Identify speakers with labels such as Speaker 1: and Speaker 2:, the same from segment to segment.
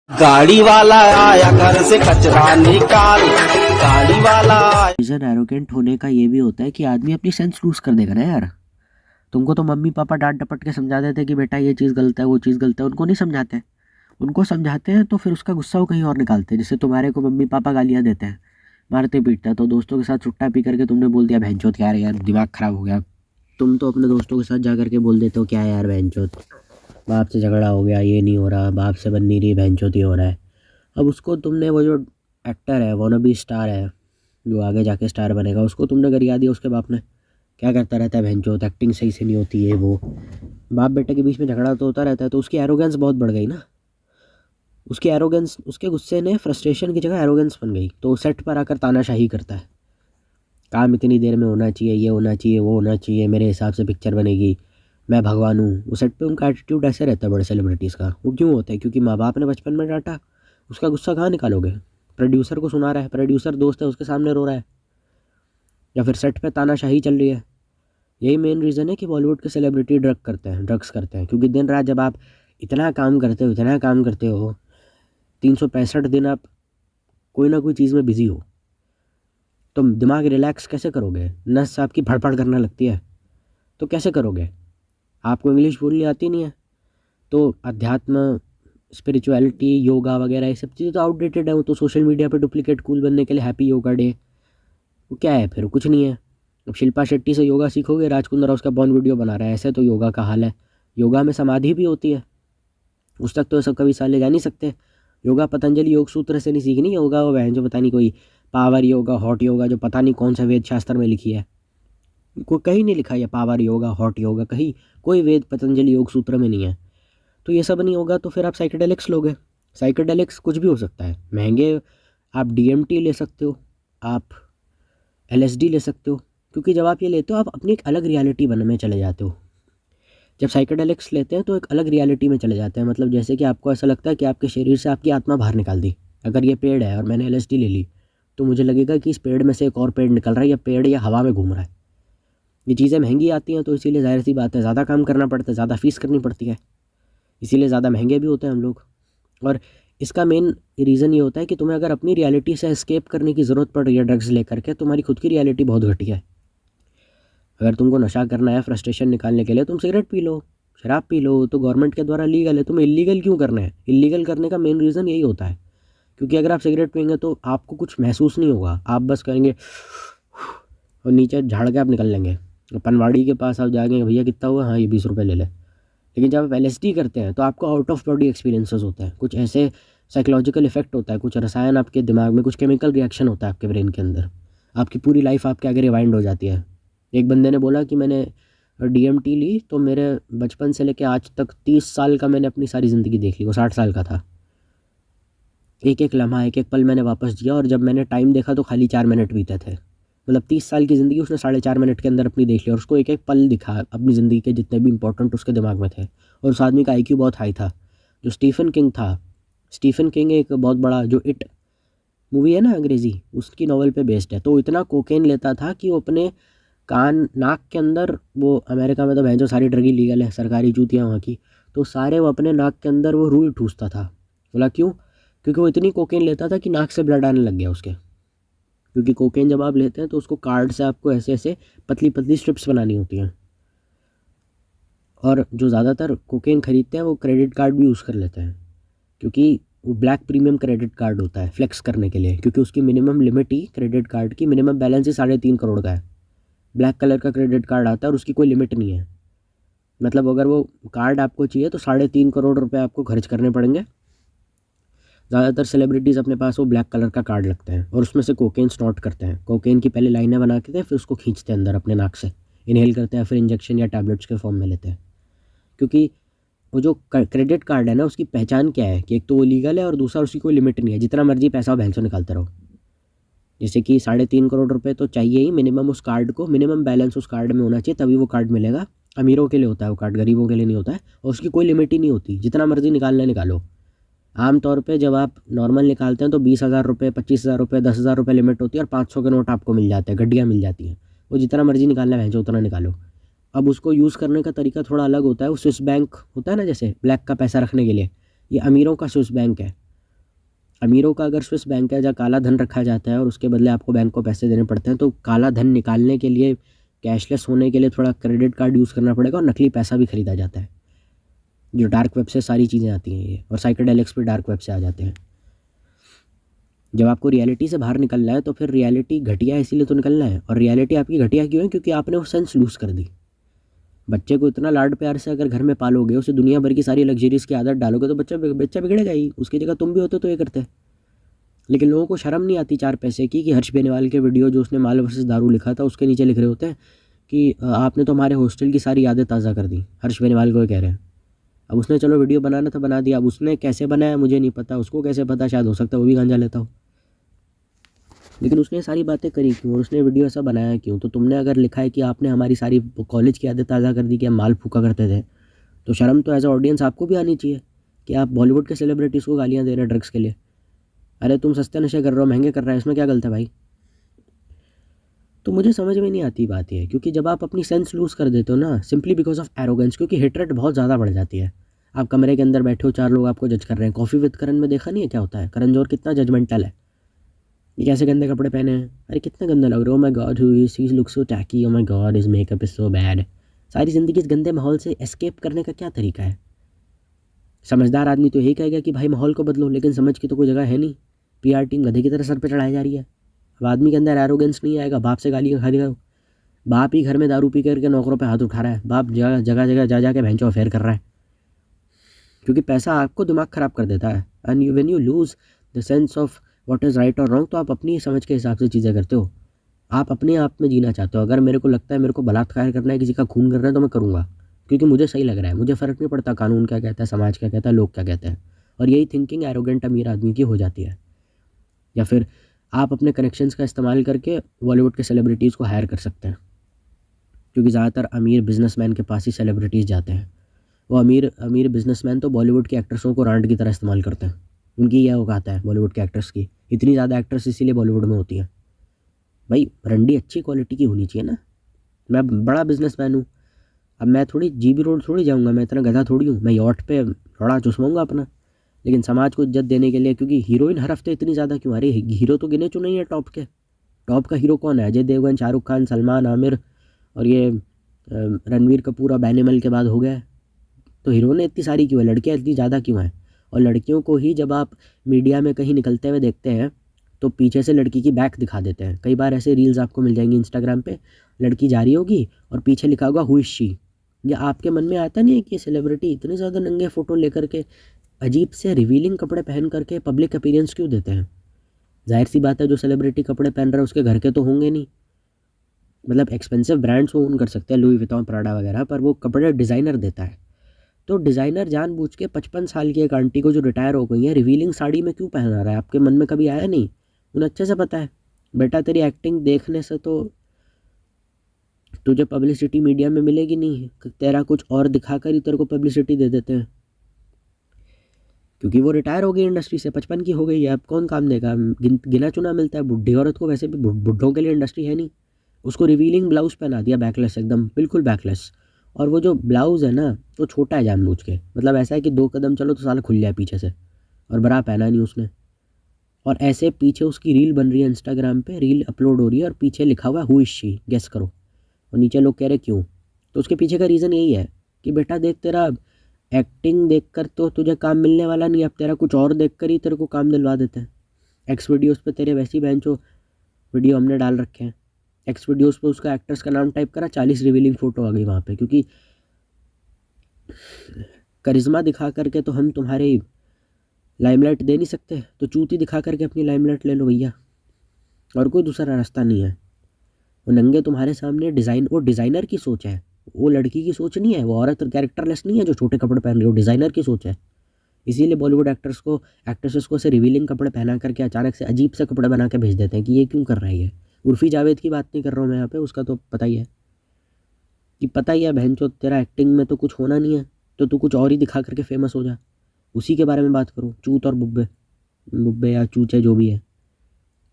Speaker 1: गाड़ी वाला आया घर से कचरा निकाल। गाड़ी वाला
Speaker 2: रीजन एरोगेंट होने का ये भी होता है कि आदमी अपनी सेंस लूज कर देगा ना यार। तुमको तो मम्मी पापा डांट डपट के समझा देते हैं कि बेटा ये चीज़ गलत है वो चीज़ गलत है, उनको नहीं समझाते। उनको समझाते हैं तो फिर उसका गुस्सा वो कहीं और निकालते हैं। जैसे तुम्हारे को मम्मी पापा गालियाँ देते हैं, मारते पीटते हैं, तो दोस्तों के साथ सुट्टा पी करके तुमने बोल दिया भैंचोद क्या यार दिमाग ख़राब हो गया। तुम तो अपने दोस्तों के साथ जा करके बोल देते हो क्या यार भैंचोद, बाप से झगड़ा हो गया, ये नहीं हो रहा, बाप से बन नहीं रही, भैंचोद ये हो रहा है। अब उसको तुमने वो जो एक्टर है वॉनबी स्टार है जो आगे जाके स्टार बनेगा, उसको तुमने गरिया दिया। उसके बाप ने क्या करता रहता है भैंचोद, एक्टिंग सही से नहीं होती है वो। बाप बेटे के बीच में झगड़ा तो होता रहता है, तो उसकी एरोगेंस बहुत बढ़ गई ना। उसकी एरोगेंस, उसके गुस्से ने फ्रस्ट्रेशन की जगह एरोगेंस बन गई। तो सेट पर आकर तानाशाही करता है, काम इतनी देर में होना चाहिए, ये होना चाहिए, वो होना चाहिए, मेरे हिसाब से पिक्चर बनेगी, मैं भगवान हूँ। वो सेट पे उनका एटीट्यूड ऐसे रहता है बड़े सेलिब्रिटीज़ का। वो क्यों होता है? क्योंकि माँ बाप ने बचपन में डांटा। उसका गुस्सा कहाँ निकालोगे? प्रोड्यूसर को सुना रहा है, प्रोड्यूसर दोस्त है उसके सामने रो रहा है, या फिर सेट पे तानाशाही चल रही है। यही मेन रीज़न है कि बॉलीवुड के सेलिब्रिटी ड्रग्स करते हैं। क्योंकि दिन रात जब आप इतना काम करते हो 365 दिन आप कोई ना कोई चीज़ में बिजी हो, तो दिमाग रिलैक्स कैसे करोगे? नस आपकी फड़फड़ करने लगती है, तो कैसे करोगे? आपको इंग्लिश बोलनी आती नहीं है, तो अध्यात्म, स्पिरिचुअलिटी, योगा वगैरह ये सब चीज़ें तो आउटडेटेड है। वो तो सोशल मीडिया पे डुप्लीकेट कूल बनने के लिए हैप्पी योगा डे, वो क्या है फिर? कुछ नहीं है। अब शिल्पा शेट्टी से योगा सीखोगे, राजकुंद्रा उसका बॉर्न वीडियो बना रहा है, ऐसे तो योगा का हाल है। योगा में समाधि भी होती है, उस तक तो सब कभी साल ले जा नहीं सकते। योगा पतंजलि योग सूत्र से नहीं सीखनी योगा, वो बहन जो पता नहीं कोई पावर योगा, हॉट योगा, जो पता नहीं कौन सा वेद शास्त्र में लिखी है। कोई कहीं नहीं लिखा है पावर योगा, हॉट योगा, कहीं कोई वेद पतंजलि योग सूत्र में नहीं है। तो ये सब नहीं होगा तो फिर आप साइकेडेलिक्स लोगे। साइकेडेलिक्स कुछ भी हो सकता है, महंगे। आप डीएमटी ले सकते हो, आप एलएसडी ले सकते हो, क्योंकि जब आप ये लेते हो आप अपनी एक अलग रियलिटी बनने में चले जाते हो। जब साइकेडेलिक्स लेते हैं तो एक अलग रियलिटी में चले जाते हैं। मतलब जैसे कि आपको ऐसा लगता है कि आपके शरीर से आपकी आत्मा बाहर निकाल दी। अगर ये पेड़ है और मैंने एलएसडी ले ली, तो मुझे लगेगा कि इस पेड़ में से एक और पेड़ निकल रहा है, या पेड़ या हवा में घूम रहा है। ये चीज़ें महंगी आती हैं, तो इसीलिए जाहिर सी बात है ज़्यादा काम करना पड़ता है, ज़्यादा फीस करनी पड़ती है, इसीलिए ज़्यादा महंगे भी होते हैं हम लोग। और इसका मेन रीज़न ये होता है कि तुम्हें अगर अपनी रियलिटी से एस्केप करने की ज़रूरत पड़ रही है ड्रग्स लेकर के, तुम्हारी खुद की रियलिटी बहुत घटिया है। अगर तुमको नशा करना है फ्रस्ट्रेशन निकालने के लिए, तुम सिगरेट पी लो, शराब पी लो, तो गवर्नमेंट के द्वारा लीगल है। तुम्हें इलीगल क्यों करना है? इलीगल करने का मेन रीज़न यही होता है, क्योंकि अगर आप सिगरेट पियेंगे तो आपको कुछ महसूस नहीं होगा, आप बस करेंगे और नीचे झाड़ के आप निकल लेंगे। पनवाड़ी के पास आप जाएंगे, भैया कितना हुआ? हाँ ये 20 रुपये ले ले। लेकिन जब आप एलएसडी करते हैं तो आपको आउट ऑफ बॉडी एक्सपीरियंसेस होते हैं, कुछ ऐसे साइकोलॉजिकल इफेक्ट होता है, कुछ रसायन आपके दिमाग में, कुछ केमिकल रिएक्शन होता है आपके ब्रेन के अंदर। आपकी पूरी लाइफ आपके आगे रिवाइंड हो जाती है। एक बंदे ने बोला कि मैंने डीएमटी ली तो मेरे बचपन से लेकर आज तक 30 साल का मैंने अपनी सारी ज़िंदगी देख ली। वो 60 साल का था। एक एक लम्हा, एक एक पल मैंने वापस जिया, और जब मैंने टाइम देखा तो खाली 4 मिनट बीते थे। मतलब 30 साल की ज़िंदगी उसने 4.5 मिनट के अंदर अपनी देख ली, और उसको एक एक पल दिखा अपनी ज़िंदगी के जितने भी इंपॉर्टेंट उसके दिमाग में थे। और उस आदमी का आईक्यू बहुत हाई था। जो स्टीफन किंग था, स्टीफन किंग एक बहुत बड़ा, जो इट मूवी है ना अंग्रेज़ी, उसकी नॉवल पे बेस्ड है। तो वो इतना कोकेन लेता था कि वो अपने कान नाक के अंदर, वो अमेरिका में तो बहन जो सारी ड्रग लीगल है, सरकारी चूतियाँ वहाँ की, तो सारे वो अपने नाक के अंदर वो रुई ठूसता था। बोला क्यों? क्योंकि वो इतनी कोकेन लेता था कि नाक से ब्लड आने लग गया उसके। क्योंकि कोकेन जब आप लेते हैं तो उसको कार्ड से आपको ऐसे ऐसे पतली पतली स्ट्रिप्स बनानी होती हैं, और जो ज़्यादातर कोकेन खरीदते हैं वो क्रेडिट कार्ड भी यूज़ कर लेते हैं, क्योंकि वो ब्लैक प्रीमियम क्रेडिट कार्ड होता है फ्लेक्स करने के लिए। क्योंकि उसकी मिनिमम लिमिट ही, क्रेडिट कार्ड की मिनिमम बैलेंस ही 3.5 करोड़ का है। ब्लैक कलर का क्रेडिट कार्ड आता है और उसकी कोई लिमिट नहीं है। मतलब अगर वो कार्ड आपको चाहिए तो 3.5 करोड़ रुपये आपको खर्च करने पड़ेंगे। ज़्यादातर सेलिब्रिटीज़ अपने पास वो ब्लैक कलर का कार्ड लगते हैं, और उसमें से कोकेन स्नॉट करते हैं। कोकेन की पहले लाइनें बना के फिर उसको खींचते हैं अंदर अपने नाक से, इनहेल करते हैं, फिर इंजेक्शन या टैबलेट्स के फॉर्म में लेते हैं। क्योंकि वो जो क्रेडिट कार्ड है ना, उसकी पहचान क्या है कि एक तो वो लीगल है और दूसरा उसकी कोई लिमिट नहीं है, जितना मर्जी पैसा भैंसों निकालते रहो। जैसे कि 3.5 करोड़ रुपए तो चाहिए ही मिनिमम उस कार्ड को, मिनिमम बैलेंस उस कार्ड में होना चाहिए, तभी वो कार्ड मिलेगा। अमीरों के लिए होता है वो कार्ड, गरीबों के लिए नहीं होता है। और उसकी कोई लिमिट ही नहीं होती, जितना मर्जी निकालना निकालो। आमतौर पे जब आप नॉर्मल निकालते हैं तो 20,000 रुपये, 25,000 रुपये, 10,000 रुपये लिमिट होती है, और 500 के नोट आपको मिल जाते हैं, गड्डियाँ मिल जाती हैं। वो जितना मर्जी निकालना है उतना निकालो। अब उसको यूज़ करने का तरीका थोड़ा अलग होता है। वो स्विस बैंक होता है ना, जैसे ब्लैक का पैसा रखने के लिए, ये अमीरों का स्विस बैंक है। अमीरों का अगर स्विस बैंक है जहाँ काला धन रखा जाता है और उसके बदले आपको बैंक को पैसे देने पड़ते हैं, तो काला धन निकालने के लिए, कैशलेस होने के लिए थोड़ा क्रेडिट कार्ड यूज़ करना पड़ेगा और नकली पैसा भी खरीदा जाता है। जो डार्क वेब से सारी चीज़ें आती हैं ये, और साइकेडेलिक्स भी डार्क वेब से आ जाते हैं। जब आपको रियलिटी से बाहर निकलना है तो फिर रियलिटी घटिया है इसीलिए तो निकलना है, और रियलिटी आपकी घटिया क्यों है? क्योंकि आपने वो सेंस लूज़ कर दी। बच्चे को इतना लाड प्यार से अगर घर में पालोगे, उसे दुनिया भर की सारी लग्जरीज की आदत डालोगे, तो बच्चा बच्चा बिगड़ेगा ही। उसकी जगह तुम भी होते तो ये करते। लेकिन लोगों को शर्म नहीं आती 4 पैसे की कि हर्ष बेनीवाल के वीडियो जो उसने माल वर्सेस दारू लिखा था उसके नीचे लिख रहे होते हैं कि आपने तो हमारे हॉस्टल की सारी यादें ताज़ा कर दी। हर्ष बेनीवाल को कह रहे हैं। अब उसने चलो वीडियो बनाना था बना दिया, अब उसने कैसे बनाया मुझे नहीं पता, उसको कैसे पता, शायद हो सकता है वो भी गांजा लेता हो। लेकिन उसने सारी बातें करी क्यों और उसने वीडियो ऐसा बनाया क्यों? तो तुमने अगर लिखा है कि आपने हमारी सारी कॉलेज की यादें ताज़ा कर दी कि हम माल फूका करते थे, तो शर्म तो एज अ ऑडियंस आपको भी आनी चाहिए कि आप बॉलीवुड के सेलिब्रिटीज़ को गालियाँ दे रहे हैं ड्रग्स के लिए। अरे तुम सस्ते नशे कर रहे हो, महंगे कर रहे हैं, इसमें क्या गलत है भाई? तो मुझे समझ में नहीं आती बात ये, क्योंकि जब आप अपनी सेंस लूज़ कर देते हो ना, सिंपली बिकॉज ऑफ एरोगेंस, क्योंकि हेटरेट बहुत ज़्यादा बढ़ जाती है। आप कमरे के अंदर बैठे हो, 4 लोग आपको जज कर रहे हैं। कॉफ़ी विद करण में देखा नहीं है क्या होता है? करण जौहर कितना जजमेंटल है, ये कैसे गंदे कपड़े पहने हैं, अरे कितने गंदे लग रहे हो, my god who is he looks so tacky, oh my god his makeup is so bad. सारी ज़िंदगी इस गंदे माहौल से एस्केप करने का क्या तरीका है? समझदार आदमी तो यही कहेगा कि भाई माहौल को बदलो, लेकिन समझ की तो कोई जगह है नहीं। पीआर टीम गधे की तरह सर पे चढ़ाई जा रही है। अब आदमी के अंदर एरोगेंस नहीं आएगा, बाप से गालियाँ खा देगा। बाप ही घर में दारू पी करके नौकरों पे हाथ उठा रहा है, बाप जगह जगह जगह जा जाके भैंचो अफेयर कर रहा है, क्योंकि पैसा आपको दिमाग ख़राब कर देता है। And when you lose the sense of what is right और रॉन्ग, तो आप अपनी समझ के हिसाब से चीज़ें करते हो। आप अपने आप में जीना चाहते हो। अगर मेरे को लगता है मेरे को बलात्कार करना है, किसी का खून करना है, तो मैं करूँगा, क्योंकि मुझे सही लग रहा है। मुझे फ़र्क नहीं पड़ता कानून क्या कहता है, समाज क्या कहता है, लोग क्या कहते हैं। और यही थिंकिंग एरोगेंट अमीर आदमी की हो जाती है। या फिर आप अपने कनेक्शंस का इस्तेमाल करके बॉलीवुड के सेलिब्रिटीज़ को हायर कर सकते हैं, क्योंकि ज़्यादातर अमीर बिजनेसमैन के पास ही सेलिब्रिटीज़ जाते हैं। वो अमीर अमीर बिजनेसमैन तो बॉलीवुड के एक्ट्रेसों को रांड की तरह इस्तेमाल करते हैं। उनकी यह औकात है बॉलीवुड के एक्ट्रेस की। इतनी ज़्यादा एक्ट्रेस इसीलिए बॉलीवुड में होती हैं। भाई रंडी अच्छी क्वालिटी की होनी चाहिए ना। मैं बड़ा बिजनेसमैन हूँ, अब मैं थोड़ी जीबी रोड थोड़ी जाऊँगा, मैं इतना गधा थोड़ी हूँ, मैं यॉट पे थोड़ा चुसवाऊँगा अपना। लेकिन समाज को इज्जत देने के लिए, क्योंकि हीरोइन हर हफ्ते इतनी ज़्यादा क्यों? अरे हीरो तो गिने चुने ही है टॉप के। टॉप का हीरो कौन है? अजय देवगन, शाहरुख खान, सलमान, आमिर और ये रणवीर कपूर। अब एनिमल के बाद हो गया। तो हीरोइनें इतनी सारी क्यों है? लड़कियाँ इतनी ज़्यादा क्यों हैं? और लड़कियों को ही जब आप मीडिया में कहीं निकलते हुए देखते हैं तो पीछे से लड़की की बैक दिखा देते हैं। कई बार ऐसे रील्स आपको मिल जाएंगी इंस्टाग्राम पे, लड़की जा रही होगी और पीछे लिखा होगा हु इज शी। या आपके मन में आता नहीं है कि सेलिब्रिटी इतने ज़्यादा नंगे फ़ोटो लेकर के, अजीब से रिवीलिंग कपड़े पहन करके पब्लिक अपीयरेंस क्यों देते हैं? जाहिर सी बात है जो सेलिब्रिटी कपड़े पहन रहा है उसके घर के तो होंगे नहीं। मतलब एक्सपेंसिव ब्रांड्स वो ओन कर सकते हैं, लुई विटॉन, प्राडा वगैरह, पर वो कपड़े डिज़ाइनर देता है। तो डिज़ाइनर जानबूझ के 55 साल की एक आंटी को जो रिटायर हो गई है रिवीलिंग साड़ी में क्यों पहना रहा है? आपके मन में कभी आया नहीं? उन्हें अच्छे से पता है बेटा तेरी एक्टिंग देखने से तो तुझे पब्लिसिटी मीडिया में मिलेगी नहीं, तेरा कुछ और दिखाकर ही तेरे को पब्लिसिटी दे देते हैं। क्योंकि वो रिटायर हो गई इंडस्ट्री से, 55 की हो गई है, अब कौन काम देगा? गिना चुना मिलता है। बुढ़ी औरत को वैसे भी बुढ़ों के लिए इंडस्ट्री है नहीं। उसको रिवीलिंग ब्लाउज़ पहना दिया, बैकलेस, एकदम बिल्कुल बैकलेस। और वो जो ब्लाउज़ है ना वो छोटा है जानबूझ के, मतलब ऐसा है कि 2 कदम चलो तो साला खुल जाए पीछे से, और बरा पहना नहीं उसने। और ऐसे पीछे उसकी रील बन रही है इंस्टाग्राम पे, रील अपलोड हो रही है और पीछे लिखा हुआ है हु इज शी, गेस करो। और नीचे लोग कह रहे क्यों? तो उसके पीछे का रीज़न यही है कि बेटा देख, तेरा एक्टिंग देखकर तो तुझे काम मिलने वाला नहीं, अब तेरा कुछ और देखकर ही तेरे को काम दिलवा देते हैं। एक्स वीडियोज़ पे तेरे वैसी बेंचो वीडियो हमने डाल रखे हैं। एक्स वीडियोज़ पे उसका एक्टर्स का नाम टाइप करा, 40 रिवीलिंग फ़ोटो आ गई वहाँ पे। क्योंकि करिश्मा दिखा करके तो हम तुम्हारी लाइमलाइट दे नहीं सकते, तो चूती दिखा करके अपनी लाइमलाइट ले लो भैया, और कोई दूसरा रास्ता नहीं है। वो नंगे तुम्हारे सामने डिज़ाइन, वो डिज़ाइनर की सोच है, वो लड़की की सोच नहीं है। वो औरत कैरेक्टरलेस नहीं है जो छोटे कपड़े पहन रही है, वो डिज़ाइनर की सोच है। इसीलिए बॉलीवुड एक्टर्स को, एक्ट्रेसेस को ऐसे रिवीलिंग कपड़े पहना करके अचानक से अजीब से कपड़े बना के भेज देते हैं कि ये क्यों कर रहा है ये। उर्फ़ी जावेद की बात नहीं कर रहा हूँ मैं यहाँ पे, उसका तो पता ही है कि पता ही है बहनचोद तेरा एक्टिंग में तो कुछ होना नहीं है, तो तू कुछ और ही दिखा करके फेमस हो जा। उसी के बारे में बात करो, चूत और बुब्बे, बुब्बे या चूचे जो भी है।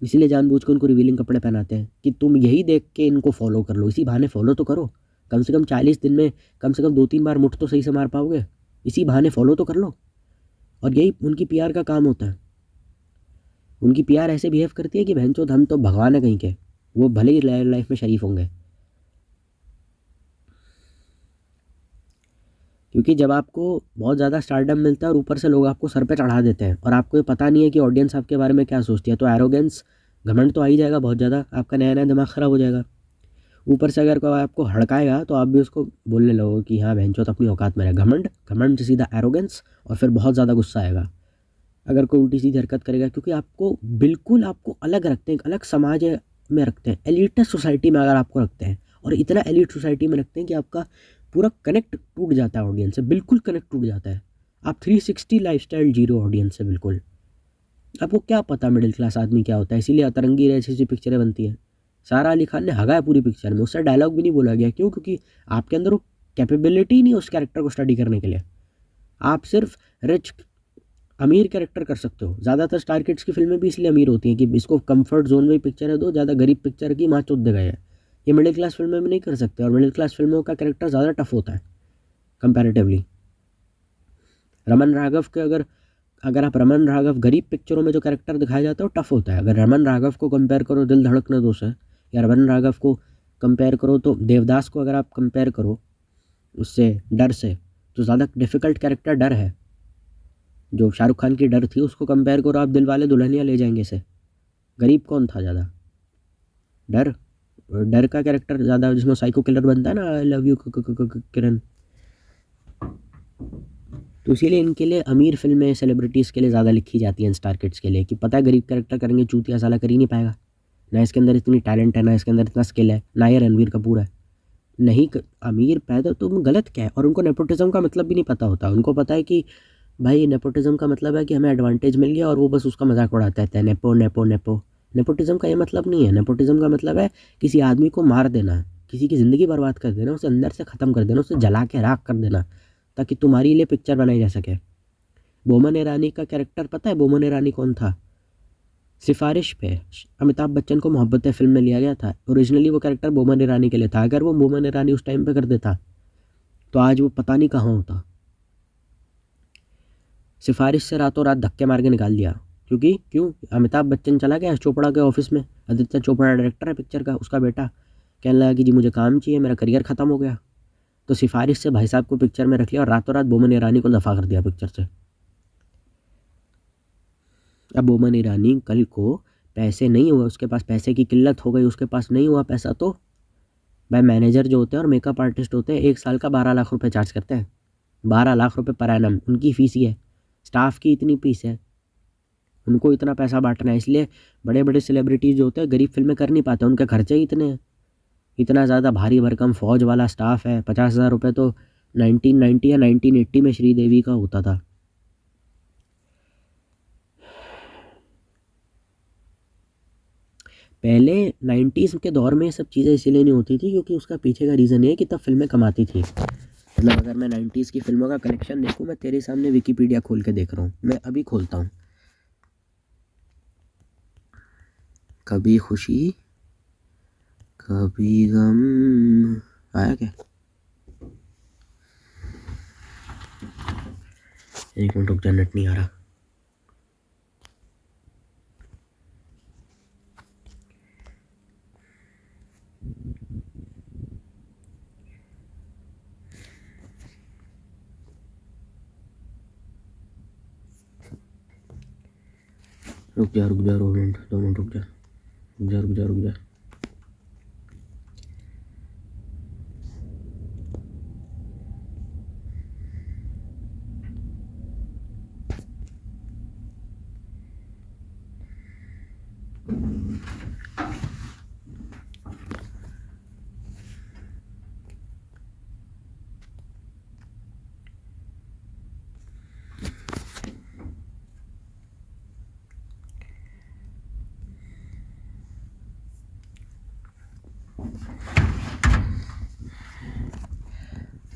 Speaker 2: इसीलिए जानबूझ के उनको रिवीलिंग कपड़े पहनाते हैं कि तुम यही देख के इनको फॉलो कर लो। इसी बहाने फॉलो तो करो, कम से कम 40 दिन में कम से कम 2-3 बार मुठ तो सही से मार पाओगे। इसी बहाने फॉलो तो कर लो। और यही उनकी पीआर का काम होता है। उनकी पीआर ऐसे बिहेव करती है कि भैंचोद हम तो भगवान है कहीं के, वो भले ही लाइफ में शरीफ होंगे। क्योंकि जब आपको बहुत ज़्यादा स्टारडम मिलता है और ऊपर से लोग आपको सर पे चढ़ा देते हैं और आपको ये पता नहीं है कि ऑडियंस आपके बारे में क्या सोचती है, तो एरोगेंस, घमंड तो आ ही जाएगा बहुत ज़्यादा, आपका नया नया दिमाग ख़राब हो जाएगा। ऊपर से अगर कोई आपको हड़काएगा तो आप भी उसको बोलने लगोगे कि हाँ भैंचोद अपनी औकात में रहे। घमंड से सीधा एरोगेंस और फिर बहुत ज़्यादा गुस्सा आएगा अगर कोई उल्टी सीधी हरकत करेगा, क्योंकि आपको अलग रखते हैं, एक अलग समाज में रखते हैं, एलिटिस्ट सोसाइटी में अगर आपको रखते हैं और इतना एलिट सोसाइटी में रखते हैं कि आपका पूरा कनेक्ट टूट जाता है ऑडियंस से, बिल्कुल कनेक्ट टूट जाता है। आप 360 लाइफस्टाइल जीरो ऑडियंस से बिल्कुल। आपको क्या पता मिडिल क्लास आदमी क्या होता है, इसीलिए अतरंगी ऐसी पिक्चरें बनती हैं। सारा अली खान ने हगा है पूरी पिक्चर में, उससे डायलॉग भी नहीं बोला गया। क्यों? क्योंकि आपके अंदर वो कैपेबिलिटी नहीं है उस कैरेक्टर को स्टडी करने के लिए। आप सिर्फ रिच अमीर कैरेक्टर कर सकते हो। ज़्यादातर स्टार किड्स की फिल्में भी इसलिए अमीर होती हैं कि इसको कंफर्ट जोन में पिक्चरें दो, ज़्यादा गरीब पिक्चर की माँ चोद दे गए हैं। ये मिडिल क्लास फिल्में में नहीं कर सकते, और मिडिल क्लास फिल्मों का कैरेक्टर ज़्यादा टफ होता है कंपैरेटिवली। रमन राघव के अगर आप रमन राघव गरीब पिक्चरों में जो कैरेक्टर दिखाया जाता है वो टफ होता है। अगर रमन राघव को कंपेयर करो दिल धड़कने दो से, या रमन राघव को कंपेयर करो तो देवदास को अगर आप कंपेयर करो उससे, डर से, तो ज़्यादा डिफ़िकल्ट कैरेक्टर डर है। जो शाहरुख खान की डर थी उसको कंपेयर करो आप दिलवाले दुल्हनिया ले जाएंगे से, गरीब कौन था ज़्यादा? डर का कैरेक्टर ज़्यादा, जिसमें साइको किलर बनता है ना, आई लव यू किरण। तो इसीलिए इनके लिए अमीर फिल्में सेलिब्रिटीज़ के लिए ज़्यादा लिखी जाती हैं स्टार किड्स के लिए, कि पता है गरीब कैरेक्टर करेंगे चूतिया साला कर ही नहीं पाएगा, ना इसके अंदर इतनी टैलेंट है, ना इसके अंदर इतना स्किल है, ना ये रणवीर कपूर है। नहीं अमीर पैदा तुम गलत क्या है। और उनको नेपोटिज्म का मतलब भी नहीं पता होता। उनको पता है कि भाई नेपोटिज्म का मतलब है कि हमें एडवांटेज मिल गया और वो बस उसका मजाक उड़ाते रहते हैं, नेपो नेपो नेपो। नेपोटिज्म का ये मतलब नहीं है। नेपोटिज्म का मतलब है किसी आदमी को मार देना, किसी की ज़िंदगी बर्बाद कर देना, उसे अंदर से ख़त्म कर देना, उसे जला के राख कर देना, ताकि तुम्हारी लिए पिक्चर बनाई जा सके। बोमन ईरानी का कैरेक्टर पता है बोमन ईरानी कौन था? सिफारिश पे अमिताभ बच्चन को मोहब्बतें फिल्म में लिया गया था। ओरिजिनली वो कैरेक्टर बोमन ईरानी के लिए था। अगर वो बोमन ईरानी उस टाइम पे कर देता तो आज वो पता नहीं कहाँ होता। सिफारिश से रातों रात धक्के मार के निकाल दिया। क्यों? अमिताभ बच्चन चला गया चोपड़ा के ऑफिस में, आदित्य चोपड़ा डायरेक्टर है पिक्चर का, उसका बेटा कहने लगा कि जी मुझे काम चाहिए, मेरा करियर ख़त्म हो गया। तो सिफारिश से भाई साहब को पिक्चर में रख लिया और रातों रात बोमन ईरानी को दफ़ा कर दिया पिक्चर से। अब बोमन ईरानी कल को पैसे नहीं हुए, उसके पास पैसे की किल्लत हो गई, उसके पास नहीं हुआ पैसा, तो भाई मैनेजर जो होते हैं और मेकअप आर्टिस्ट होते हैं 1 साल का 12 लाख रुपए चार्ज करते हैं। 12 लाख रुपए पर एनम उनकी फ़ीस ही है। स्टाफ की इतनी फीस है, उनको इतना पैसा बांटना है। इसलिए बड़े बड़े सेलिब्रिटीज़ जो होते हैं गरीब फिल्में कर नहीं पाते, उनके खर्चे ही इतने हैं। इतना ज़्यादा भारी भरकम फ़ौज वाला स्टाफ है। 50,000 रुपये तो 1990 या 1980 में श्रीदेवी का होता था। पहले 90s के दौर में ये सब चीज़ें इसीलिए नहीं होती थी क्योंकि उसका पीछे का रीज़न ये है कि तब फिल्में कमाती थी। मतलब अगर मैं 90s की फिल्मों का कलेक्शन देखूँ, मैं तेरे सामने विकीपीडिया खोल के देख रहा हूँ, मैं अभी खोलता हूँ। कभी खुशी कभी गम आया क्या? एक मिनट रुक जा, नेट नहीं आ रहा। रुक जा 2 मिनट, 2 मिनट रुक जा।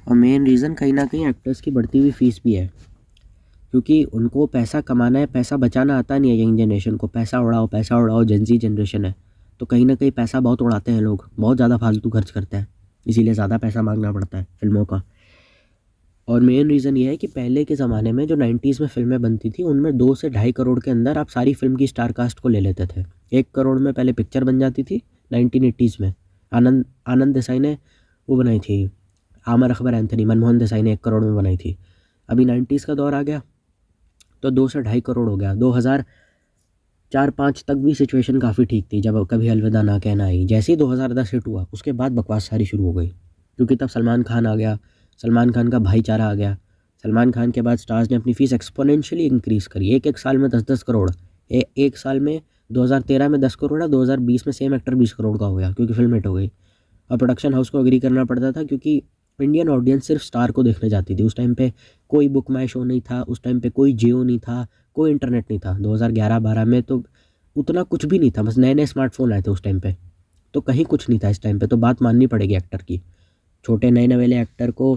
Speaker 2: और मेन रीज़न कहीं ना कहीं एक्टर्स की बढ़ती हुई फीस भी है, क्योंकि उनको पैसा कमाना है, पैसा बचाना आता नहीं है यंग जनरेशन को। पैसा उड़ाओ, जेंजी जनरेशन है, तो कहीं ना कहीं पैसा बहुत उड़ाते हैं लोग, बहुत ज़्यादा फालतू खर्च करते हैं, इसीलिए ज़्यादा पैसा मांगना पड़ता है फिल्मों का। और मेन रीज़न ये है कि पहले के ज़माने में जो 90s में फ़िल्में बनती थी उनमें 2 से ढाई करोड़ के अंदर आप सारी फ़िल्म की स्टार कास्ट को ले लेते थे। 1 करोड़ में पहले पिक्चर बन जाती थी 1980s में। आनंद आनंद देसाई ने वो बनाई थी, आमिर अकबर एंथनी, मनमोहन देसाई ने 1 करोड़ में बनाई थी। अभी 90s का दौर आ गया तो 2 से ढाई करोड़ हो गया। 2004-5 तक भी सिचुएशन काफ़ी ठीक थी जब कभी अलविदा ना कहना आई। जैसे ही 2010 हिट हुआ उसके बाद बकवास सारी शुरू हो गई, क्योंकि तब सलमान खान आ गया, सलमान खान का भाईचारा आ गया। सलमान खान के बाद स्टार्स ने अपनी फ़ीस एक्सपोनेंशियली इंक्रीज़ करी, एक साल में 10-10 करोड़। एक साल में 2013 में 10 करोड़ है, 2020 में सेम एक्टर 20 करोड़ का हो गया क्योंकि फिल्म हिट हो गई। और प्रोडक्शन हाउस को एग्री करना पड़ता था क्योंकि इंडियन ऑडियंस सिर्फ स्टार को देखने जाती थी। उस टाइम पे कोई बुक माई शो नहीं था, उस टाइम पे कोई जियो नहीं था, कोई इंटरनेट नहीं था। 2011-12 में तो उतना कुछ भी नहीं था, बस नए नए स्मार्टफोन आए थे उस टाइम पे, तो कहीं कुछ नहीं था इस टाइम पे। तो बात माननी पड़ेगी एक्टर की। छोटे नए नवेले एक्टर को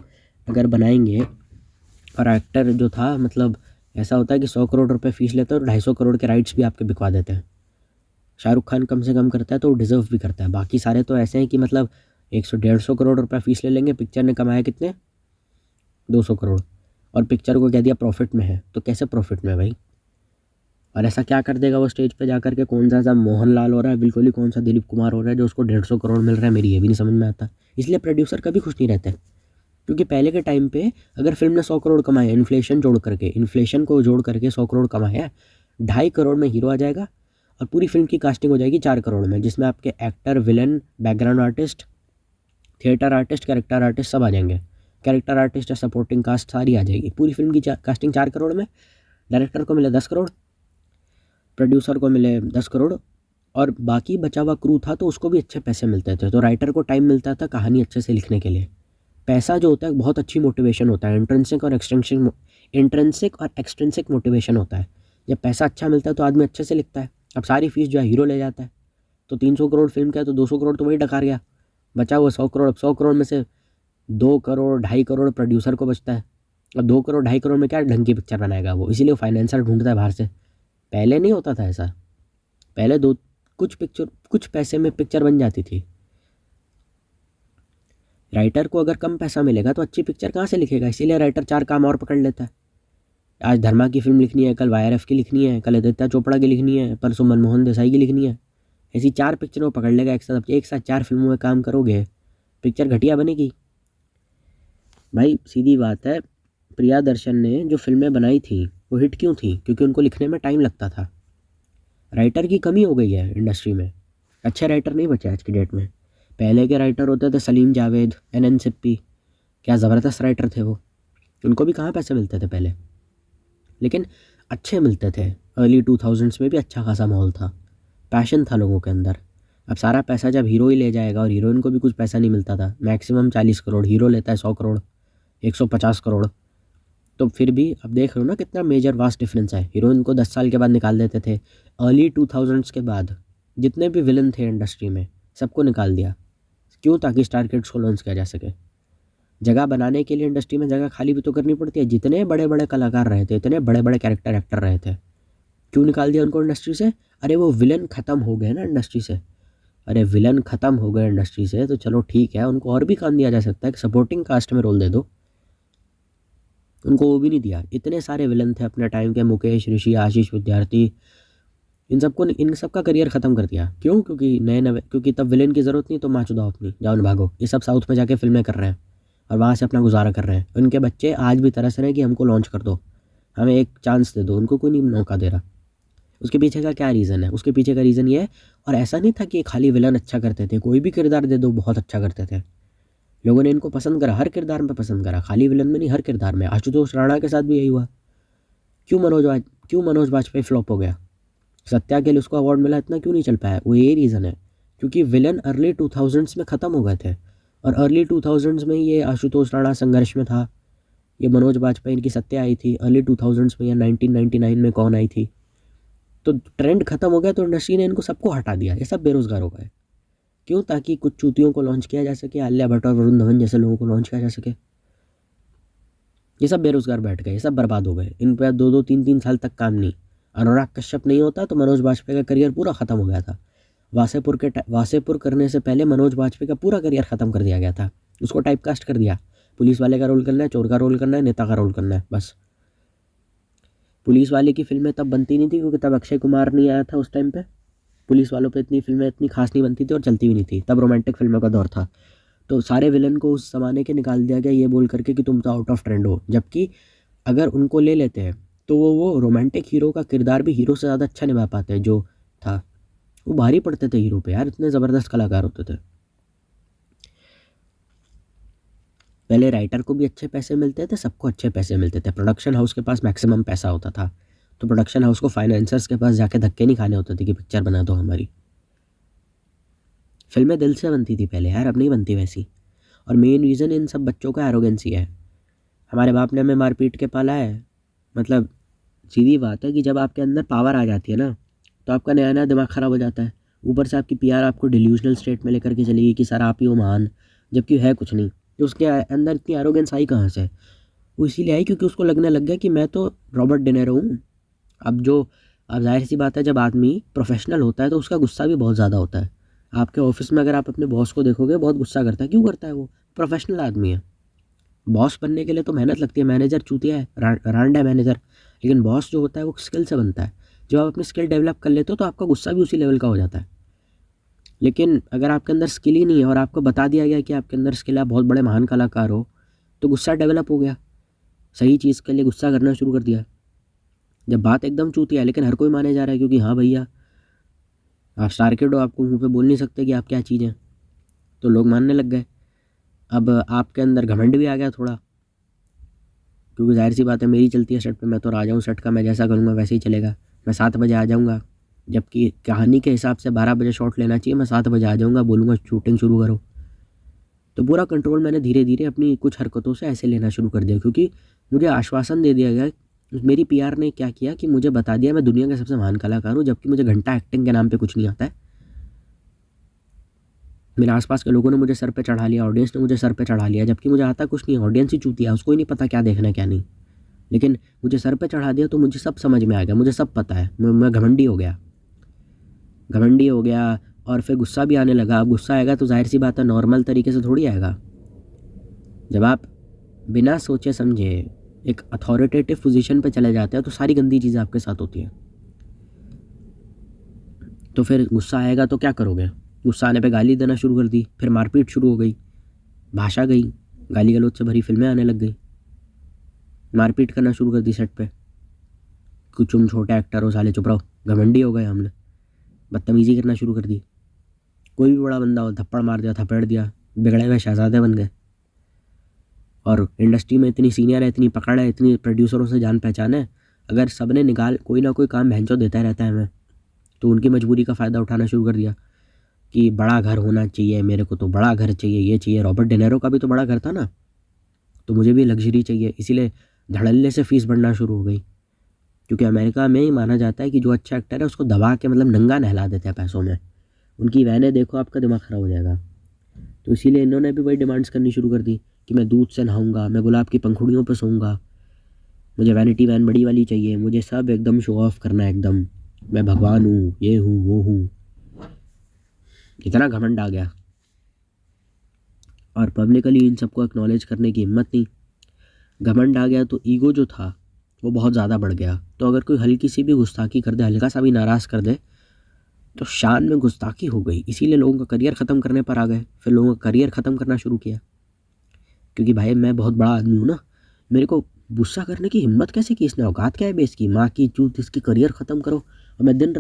Speaker 2: अगर बनाएंगे, और एक्टर जो था मतलब ऐसा होता है कि 100 करोड़ रुपए फीस लेता है और 250 करोड़ के राइट्स भी आपके बिकवा देते हैं। शाहरुख खान कम से कम करता है तो वो डिज़र्व भी करता है। बाकी सारे तो ऐसे हैं कि मतलब 100-150 करोड़ रुपए फीस ले लेंगे, पिक्चर ने कमाया कितने 200 करोड़, और पिक्चर को कह दिया प्रॉफिट में है। तो कैसे प्रॉफिट में भाई? और ऐसा क्या कर देगा वो स्टेज पे जाकर के? कौन सा मोहनलाल हो रहा है बिल्कुल ही, कौन सा दिलीप कुमार हो रहा है जो उसको 150 करोड़ मिल रहा है? मेरी ये भी नहीं समझ में आता। इसलिए प्रोड्यूसर कभी खुश नहीं रहते, क्योंकि पहले के टाइम पे अगर फिल्म ने 100 करोड़ कमाए, इन्फ्लेशन को जोड़ करके 100 करोड़ कमाया, 2.5 करोड़ में हीरो आ जाएगा और पूरी फिल्म की कास्टिंग हो जाएगी 4 करोड़ में, जिसमें आपके actor, villain, background artist, theatre artist, character artist सब आ जाएंगे। कैरेक्टर आर्टिस्ट या सपोर्टिंग कास्ट सारी आ जाएगी। पूरी फिल्म की कास्टिंग 4 करोड़ में, डायरेक्टर को मिले 10 करोड़, प्रोड्यूसर को मिले 10 करोड़, और बाकी बचा हुआ क्रू था तो उसको भी अच्छे पैसे मिलते थे। तो राइटर को टाइम मिलता था कहानी अच्छे से लिखने के लिए। पैसा जो होता है बहुत अच्छी मोटिवेशन होता है, इंट्रेंसिक और एक्सट्रिंसिक मोटिवेशन होता है। जब पैसा अच्छा मिलता है तो आदमी अच्छे से लिखता है। अब सारी फीस जो है हीरो ले जाता है, तो 300 करोड़ फिल्म का है तो 200 करोड़ तो वही डकार गया, बचा हुआ 100 करोड़। अब 100 करोड़ में से 2 करोड़ 2.5 करोड़ प्रोड्यूसर को बचता है, और 2 करोड़ 2.5 करोड़ में क्या ढंग की पिक्चर बनाएगा वो? इसीलिए वो फाइनेंसर ढूंढता है बाहर से। पहले नहीं होता था ऐसा, पहले कुछ पैसे में पिक्चर बन जाती थी। राइटर को अगर कम पैसा मिलेगा तो अच्छी पिक्चर कहाँ से लिखेगा? इसीलिए राइटर 4 काम और पकड़ लेता है। आज धर्मा की फिल्म लिखनी है, कल YRF की लिखनी है, कल आदित्य चोपड़ा की लिखनी है, परसों मनमोहन देसाई की लिखनी है। ऐसी 4 पिक्चरों को पकड़ लेगा एक साथ। एक साथ 4 फिल्मों में काम करोगे, पिक्चर घटिया बनेगी भाई। सीधी बात है, प्रियादर्शन ने जो फिल्में बनाई थी वो हिट क्यों थी? क्योंकि उनको लिखने में टाइम लगता था। राइटर की कमी हो गई है इंडस्ट्री में, अच्छे राइटर नहीं बचे आज की डेट में। पहले के राइटर होते थे सलीम जावेद, NN सिप्पी, क्या ज़बरदस्त राइटर थे वो। उनको भी कहाँ पैसे मिलते थे पहले, लेकिन अच्छे मिलते थे। अर्ली 2000s में भी अच्छा खासा माहौल था, पैशन था लोगों के अंदर। अब सारा पैसा जब हीरो ही ले जाएगा, और हीरोइन को भी कुछ पैसा नहीं मिलता था, मैक्सिमम 40 करोड़, हीरो लेता है 100 करोड़, 150 करोड़। तो फिर भी अब देख रहे हो ना कितना मेजर वास्ट डिफरेंस है। हीरोइन को 10 साल के बाद निकाल देते थे। अर्ली 2000s के बाद जितने भी विलन थे इंडस्ट्री में सबको निकाल दिया। क्यों? ताकि स्टार किड्स को लॉन्च किया जा सके। जगह बनाने के लिए इंडस्ट्री में जगह खाली भी तो करनी पड़ती है। जितने बड़े बड़े कलाकार रहे थे, इतने बड़े बड़े कैरेक्टर एक्टर रहे थे, क्यों निकाल दिया उनको इंडस्ट्री से? अरे वो विलन ख़त्म हो गए ना इंडस्ट्री से। अरे विलन ख़त्म हो गए इंडस्ट्री से तो चलो ठीक है, उनको और भी काम दिया जा सकता है कि सपोर्टिंग कास्ट में रोल दे दो। उनको वो भी नहीं दिया। इतने सारे विलन थे अपने टाइम के, मुकेश, ऋषि, आशीष विद्यार्थी, इन सबका करियर ख़त्म कर दिया। क्यों? क्योंकि तब विलेन की ज़रूरत नहीं, तो माँ चुदाओ अपनी, जाओ न भागो। ये सब साउथ में जाके फिल्में कर रहे हैं और वहाँ से अपना गुजारा कर रहे हैं। उनके बच्चे आज भी तरस रहे हैं कि हमको लॉन्च कर दो, हमें एक चांस दे दो। उनको कोई नहीं मौका दे रहा। उसके पीछे का क्या रीज़न है? उसके पीछे का रीज़न ये है, और ऐसा नहीं था कि खाली विलन अच्छा करते थे, कोई भी किरदार दे दो बहुत अच्छा करते थे। लोगों ने इनको पसंद करा, हर किरदार में पसंद करा, खाली विलन में नहीं, हर किरदार में। आशुतोष राणा के साथ भी यही हुआ। क्यों मनोज बाजपेयी फ्लॉप हो गया? सत्या के लिए उसको अवार्ड मिला, इतना क्यों नहीं चल पाया? वो यही रीज़न है, क्योंकि विलन अर्ली 2000s में ख़त्म हो गए थे। और अर्ली 2000s में ये आशुतोष राणा संघर्ष में था, ये मनोज बाजपेयी, इनकी सत्या आई थी अर्ली 2000s में, या 1999 में कौन आई थी। तो ट्रेंड ख़त्म हो गया, तो इंडस्ट्री ने इनको सबको हटा दिया। ये सब बेरोज़गार हो गए। क्यों? ताकि कुछ चूतियों को लॉन्च किया जा सके, आलिया भट्ट और वरुण धवन जैसे लोगों को लॉन्च किया जा सके। ये सब बेरोज़गार बैठ गए, ये सब बर्बाद हो गए। इन पर 2-2, 3-3 साल तक काम नहीं। अनुराग कश्यप नहीं होता तो मनोज बाजपेयी का करियर पूरा ख़त्म हो गया था। वासेपुर करने से पहले मनोज बाजपेयी का पूरा करियर ख़त्म कर दिया गया था। उसको टाइपकास्ट कर दिया। पुलिस वाले का रोल करना है, चोर का रोल करना है, नेता का रोल करना है, बस। पुलिस वाले की फिल्में तब बनती नहीं थी क्योंकि तब अक्षय कुमार नहीं आया था उस टाइम पे। पुलिस वालों पे इतनी फिल्में इतनी खास नहीं बनती थी और चलती भी नहीं थी, तब रोमांटिक फिल्मों का दौर था। तो सारे विलन को उस ज़माने के निकाल दिया गया ये बोल करके कि तुम तो आउट ऑफ ट्रेंड हो। जबकि अगर उनको ले लेते हैं तो वो रोमांटिक हीरो का किरदार भी हीरो से ज़्यादा अच्छा निभा पाते हैं जो था। वो भारी पड़ते थे हीरो पे यार, इतने ज़बरदस्त कलाकार होते थे। पहले राइटर को भी अच्छे पैसे मिलते थे, सबको अच्छे पैसे मिलते थे। प्रोडक्शन हाउस के पास मैक्सिमम पैसा होता था, तो प्रोडक्शन हाउस को फाइनेंसर्स के पास जाके धक्के नहीं खाने होते थे कि पिक्चर बना दो हमारी। फिल्में दिल से बनती थी पहले यार, अब नहीं बनती वैसी। और मेन रीज़न इन सब बच्चों का एरोगेंसी है। हमारे बाप ने हमें मार पीट के पाला है। मतलब सीधी बात है कि जब आपके अंदर पावर आ जाती है ना, तो आपका नया नया दिमाग ख़राब हो जाता है। ऊपर से आपकी पीआर आपको डिल्यूजनल स्टेट में लेकर के चलेगी कि सर आप ही हो महान, जबकि है कुछ नहीं। तो उसके अंदर इतनी एरोगेंस आई कहाँ से? वो इसीलिए आई क्योंकि उसको लगने लग गया कि मैं तो रॉबर्ट डिनेरो हूँ। अब जाहिर सी बात है, जब आदमी प्रोफेशनल होता है तो उसका गुस्सा भी बहुत ज़्यादा होता है। आपके ऑफिस में अगर आप अपने बॉस को देखोगे, बहुत गुस्सा करता है। क्यों करता है? वो प्रोफेशनल आदमी है। बॉस बनने के लिए तो मेहनत लगती है। मैनेजर चूतिया है, रांड है मैनेजर। लेकिन बॉस जो होता है वो स्किल से बनता है। जब आप अपनी स्किल डेवलप कर लेते हो तो आपका गुस्सा भी उसी लेवल का हो जाता है। लेकिन अगर आपके अंदर स्किल ही नहीं है और आपको बता दिया गया कि आपके अंदर स्किल है, आप बहुत बड़े महान कलाकार हो, तो गुस्सा डेवलप हो गया। सही चीज़ के लिए गुस्सा करना शुरू कर दिया। जब बात एकदम चूतिया है लेकिन हर कोई माने जा रहा है क्योंकि हाँ भैया आप स्टार किड हो, आपको मुँह पे बोल नहीं सकते कि आप क्या चीज़ हैं, तो लोग मानने लग गए। अब आपके अंदर घमंड भी आ गया थोड़ा, क्योंकि जाहिर सी बात है मेरी चलती है सेट पे, मैं तो राजा हूँ सेट का, मैं जैसा करूँगा वैसे ही चलेगा। मैं 7 बजे आ जाऊँगा, जबकि कहानी के हिसाब से 12 बजे शॉट लेना चाहिए। मैं 7 बजे आ जाऊँगा, बोलूँगा शूटिंग शुरू करो। तो पूरा कंट्रोल मैंने धीरे धीरे अपनी कुछ हरकतों से ऐसे लेना शुरू कर दिया, क्योंकि मुझे आश्वासन दे दिया गया। मेरी पीआर ने क्या किया कि मुझे बता दिया मैं दुनिया का सबसे महान कलाकार हूँ, जबकि मुझे घंटा एक्टिंग के नाम पे कुछ नहीं आता है। मेरे आसपास के लोगों ने मुझे सर पे चढ़ा लिया, ऑडियंस ने मुझे सर पे चढ़ा लिया, जबकि मुझे आता कुछ नहीं है। ऑडियंस ही चूतिया, उसको ही नहीं पता क्या देखना क्या नहीं। लेकिन मुझे सर पे चढ़ा दिया तो मुझे सब समझ में आ गया, मुझे सब पता है। मैं घमंडी हो गया, घमंडी हो गया। और फिर गुस्सा भी आने लगा। अब गुस्सा आएगा तो जाहिर सी बात है नॉर्मल तरीके से थोड़ी आएगा। जब आप बिना सोचे समझे एक अथॉरिटेटिव पोजीशन पे चले जाते हैं तो सारी गंदी चीज़ें आपके साथ होती हैं। तो फिर गुस्सा आएगा तो क्या करोगे? गुस्सा आने पे गाली देना शुरू कर दी, फिर मारपीट शुरू हो गई, भाषा गई, गाली गलौज से भरी फिल्में आने लग गई, मारपीट करना शुरू कर दी सेट पे। कुछ तुम छोटे एक्टर हो, साले चुप रहो, घमंडी हो गए हमने, बदतमीजी करना शुरू कर दी। कोई भी बड़ा बंदा हो, थप्पड़ मार दिया, थपेड़ दिया, बिगड़े हुए शहजादे बन गए। और इंडस्ट्री में इतनी सीनियर है, इतनी पकड़ है, इतनी प्रोड्यूसरों से जान पहचान है, अगर सब ने निकाल कोई ना कोई काम भैंचो देता रहता है हमें, तो उनकी मजबूरी का फ़ायदा उठाना शुरू कर दिया कि बड़ा घर होना चाहिए, मेरे को तो बड़ा घर चाहिए, ये चाहिए। रॉबर्ट डिनेरो का भी तो बड़ा घर था ना, तो मुझे भी लग्जरी चाहिए। इसीलिए धड़ल्ले से फीस बढ़ना शुरू हो गई, क्योंकि अमेरिका में ही माना जाता है कि जो अच्छा एक्टर है उसको दबा के मतलब नंगा नहला देते हैं पैसों में। उनकी वैने देखो, आपका दिमाग ख़राब हो जाएगा। तो इसीलिए इन्होंने भी वही डिमांड्स करनी शुरू कर दी कि मैं दूध से नहाऊंगा, मैं गुलाब की पंखुड़ियों पर सोऊंगा, मुझे वैनिटी वैन बड़ी वाली चाहिए, मुझे सब एकदम शो ऑफ करना है, एकदम मैं भगवान हूँ, ये हूँ वो हूँ। इतना घमंड आ गया और पब्लिकली इन सबको एक्नॉलेज करने की हिम्मत नहीं। घमंड आ गया तो ईगो जो था वो बहुत ज़्यादा बढ़ गया। तो अगर कोई हल्की सी भी गुस्ताखी कर दे, हल्का सा भी नाराज़ कर दे, तो शान में गुस्ताखी हो गई। इसीलिए लोगों का करियर ख़त्म करने पर आ गए। फिर लोगों का करियर ख़त्म करना शुरू किया, क्योंकि भाई मैं बहुत बड़ा आदमी हूँ ना, मेरे को गुस्सा करने की हिम्मत कैसे की इसने, औकात क्या है बेस की, माँ की चूत, इसकी करियर ख़त्म करो। और मैं दिन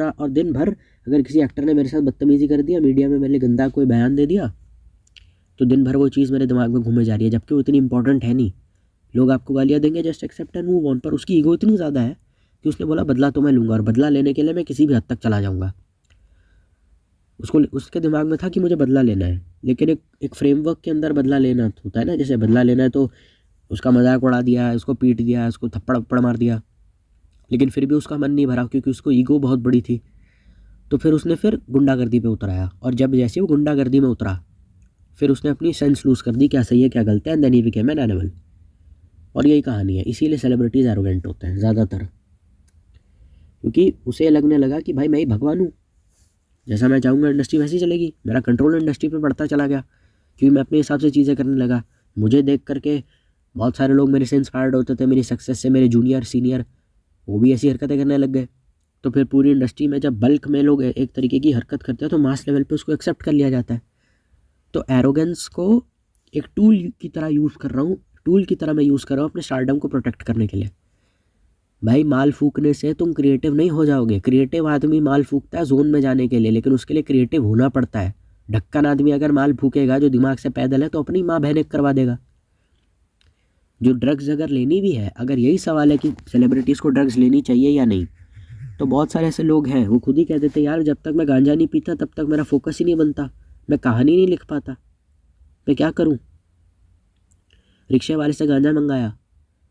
Speaker 2: भर अगर किसी एक्टर ने मेरे साथ बदतमीज़ी कर दिया, मीडिया में मेरे लिए गंदा कोई बयान दे दिया, तो दिन भर वो चीज़ मेरे दिमाग में घूमे जा रही है, जबकि वो इतनी इंपॉर्टेंट है नहीं। लोग आपको गालियाँ देंगे, just accept and move on. पर उसकी ईगो इतनी ज़्यादा है कि उसने बोला बदला तो मैं लूँगा, और बदला लेने के लिए मैं किसी भी हद तक चला जाऊँगा। उसके दिमाग में था कि मुझे बदला लेना है, लेकिन एक फ्रेमवर्क के अंदर बदला लेना होता है ना। जैसे बदला लेना है तो उसका मजाक उड़ा दिया, उसको पीट दिया, उसको थप्पड़ वप्पड़ मार दिया, लेकिन फिर भी उसका मन नहीं भरा क्योंकि उसको ईगो बहुत बड़ी थी। तो फिर उसने गुंडागर्दी पे उतर आया, और जब जैसे वो गुंडागर्दी में उतरा, फिर उसने अपनी सेंस लूज़ कर दी, क्या सही है क्या गलत है, and then he became an animal. और यही कहानी है। इसीलिए सेलिब्रिटीज़ एरोगेंट होते हैं ज़्यादातर, क्योंकि उसे लगने लगा कि भाई मैं ही भगवान हूँ, जैसा मैं चाहूँगा इंडस्ट्री वैसी चलेगी। मेरा कंट्रोल इंडस्ट्री पे बढ़ता चला गया, क्योंकि मैं अपने हिसाब से चीज़ें करने लगा। मुझे देख करके बहुत सारे लोग मेरे से इंस्पायर्ड होते थे, मेरी सक्सेस से, मेरे जूनियर सीनियर, वो भी ऐसी हरकतें करने लग गए। तो फिर पूरी इंडस्ट्री में जब बल्क में लोग एक तरीके की हरकत करते हैं तो मास लेवल पे उसको एक्सेप्ट कर लिया जाता है। तो एरोगेंस को एक टूल की तरह यूज़ कर रहा हूँ, टूल की तरह मैं यूज़ कर रहा हूँ अपने स्टारडम को प्रोटेक्ट करने के लिए। भाई माल फूकने से तुम क्रिएटिव नहीं हो जाओगे। क्रिएटिव आदमी माल फूकता है जोन में जाने के लिए, लेकिन उसके लिए क्रिएटिव होना पड़ता है। ढक्कन आदमी अगर माल फूकेगा जो दिमाग से पैदल है तो अपनी माँ बहन करवा देगा। जो ड्रग्स अगर लेनी भी है, अगर यही सवाल है कि सेलिब्रिटीज़ को ड्रग्स लेनी चाहिए या नहीं, तो बहुत सारे ऐसे लोग हैं वो खुद ही कह देते यार जब तक मैं गांजा नहीं पीता तब तक मेरा फोकस ही नहीं बनता, मैं कहानी नहीं लिख पाता, मैं क्या करूं। रिक्शे वाले से गांजा मंगाया,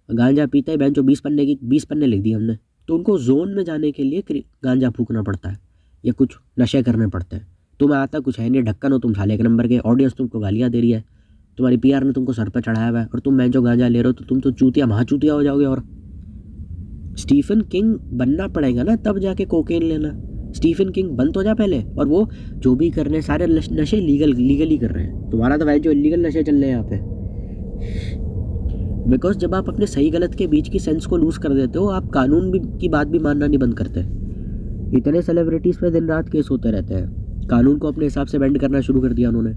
Speaker 2: गांजा पीता है बहन जो 20 पन्ने लिख दिए हमने। तो उनको जोन में जाने के लिए गांजा फूकना पड़ता है या कुछ नशे करने पड़ते हैं। तुम्हें आता कुछ है नहीं, ढक्कन हो तुम, साले एक नंबर के, ऑडियंस तुमको गालियाँ दे रही है, तुम्हारी पीआर ने तुमको सर पर चढ़ाया हुआ है, और तुम मैं जो गांजा ले रहे हो तो तुम तो चूतिया महाचूतिया हो जाओगे। और स्टीफन किंग बनना पड़ेगा ना तब जाके कोकेन लेना। स्टीफन किंग बन तो जा पहले, और वो जो भी कर रहे हैं सारे नशे लीगली कर रहे हैं। तुम्हारा तो भाई जो इलीगल नशे चल रहे हैं यहाँ पे। बिकॉज जब आप अपने सही गलत के बीच की सेंस को लूज़ कर देते हो, आप कानून भी की बात भी मानना नहीं बंद करते। इतने सेलिब्रिटीज़ पे दिन रात केस होते रहते हैं। कानून को अपने हिसाब से बेंड करना शुरू कर दिया उन्होंने,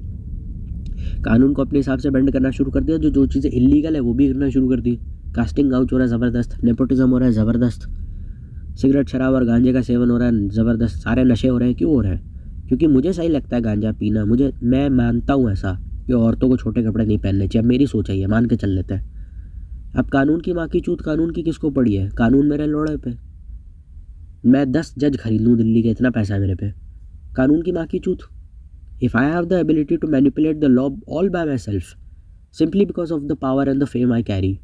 Speaker 2: कानून को अपने हिसाब से बेंड करना शुरू कर दिया। जो चीज़ें इलीगल है वो भी करना शुरू कर दी। कास्टिंग आउट हो रहा है ज़बरदस्त, नेपोटिज्म हो रहा है ज़बरदस्त, सिगरेट शराब और गांजे का सेवन हो रहा है ज़बरदस्त, सारे नशे हो रहे हैं। क्यों हो रहे हैं? क्योंकि मुझे सही लगता है गांजा पीना, मैं मानता हूँ ऐसा कि औरतों को छोटे कपड़े नहीं पहनने चाहिए। अब मेरी सोच है ये, मान के चल लेते हैं। अब कानून की माँ की चूत कानून की किसको पड़ी है? कानून मेरे लोड़े पे। मैं 10 जज खरीद लूँ दिल्ली के, इतना पैसा है मेरे पे। कानून की माँ की चूत। If I have the ability to manipulate the law all by myself simply because of the power and the fame I carry,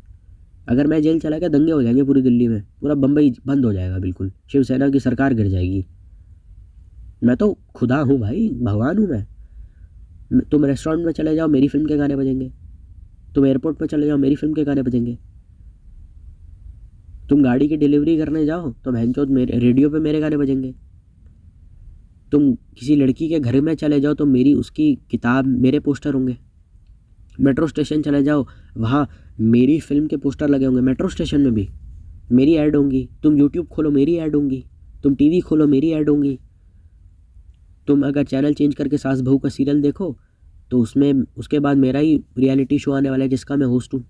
Speaker 2: अगर मैं जेल चला गया दंगे हो जाएंगे पूरी दिल्ली में, पूरा बम्बई बंद हो जाएगा, बिल्कुल शिवसेना की सरकार गिर जाएगी। मैं तो खुदा हूँ भाई, भगवान हूँ मैं। तुम रेस्टोरेंट में चले जाओ मेरी फिल्म के गाने बजेंगे, तुम एयरपोर्ट पर चले जाओ मेरी फिल्म के गाने बजेंगे, तुम गाड़ी की डिलीवरी करने जाओ तो बहनचोद मेरे रेडियो पे मेरे गाने बजेंगे, तुम किसी लड़की के घर में चले जाओ तो मेरी उसकी किताब मेरे पोस्टर होंगे, मेट्रो स्टेशन चले जाओ वहाँ मेरी फिल्म के पोस्टर लगे होंगे, मेट्रो स्टेशन में भी मेरी ऐड होंगी, तुम यूट्यूब खोलो मेरी ऐड होंगी, तुम टीवी खोलो मेरी ऐड होंगी, तुम अगर चैनल चेंज करके सास बहू का सीरियल देखो तो उसमें उसके बाद मेरा ही रियलिटी शो आने वाला है जिसका मैं होस्ट हूँ।